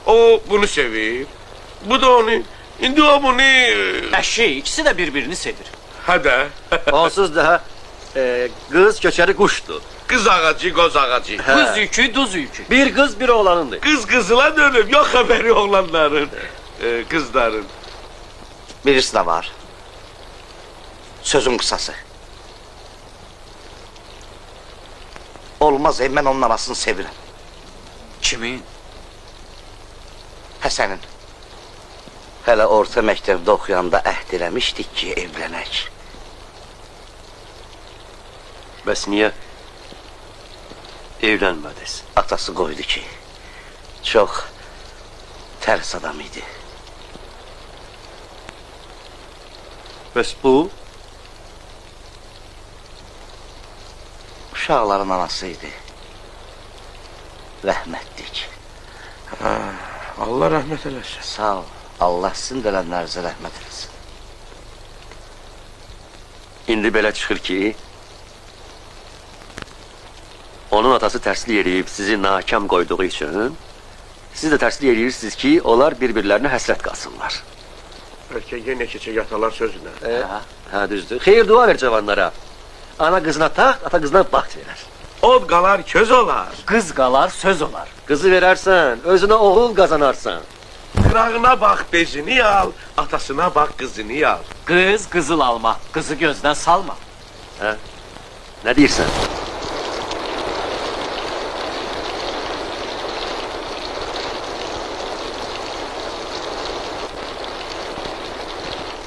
O bunu sevir. Bu da onu. İndi o bunu... İkisi de birbirini sevir. Hadi. Onsuz da kız köçeri kuştu. Kız ağacı, göz ağacı. Kız yükü, duz yükü. Bir kız bir oğlanındı. Kız kızıla dönüp yok haberi oğlanların. Kızların. Birisi de var. Sözün kısası. Olmaz ben onun arasını sevirəm. Kimin? Həsənin. Hələ orta məktəbdə oxuyanda əhd eləmişdik ki, evlənək. Bəs niyə evlənmədiniz? Atası qoydu ki, çox tərs adam idi. Bəs bu? Uşaqların anası idi. Rəhmətlik. Allah rəhmət eləsin. Sağ ol. Allah sizin dələnlərinizə rəhmət eləsin. İndi belə çıxır ki, onun atası tərslik eləyib sizi nakam qoyduğu üçün, siz də tərslik eləyirsiniz ki, onlar bir-birlərinə həsrət qalsınlar. Bəlkə yenə keçə yatalar sözünə. Hə, düzdür. Xeyir dua ver cavanlara. Ana qızına taxt, ata qızına baxt verər. Od qalar, köz olar. Kız galar, söz olar. Qızı verərsən, özünə oğul qazanarsan. Qırağına bax bezini al, atasına bax qızını al. Kız kızıl alma, kızı gözden salma. Hə? Nə deyirsən?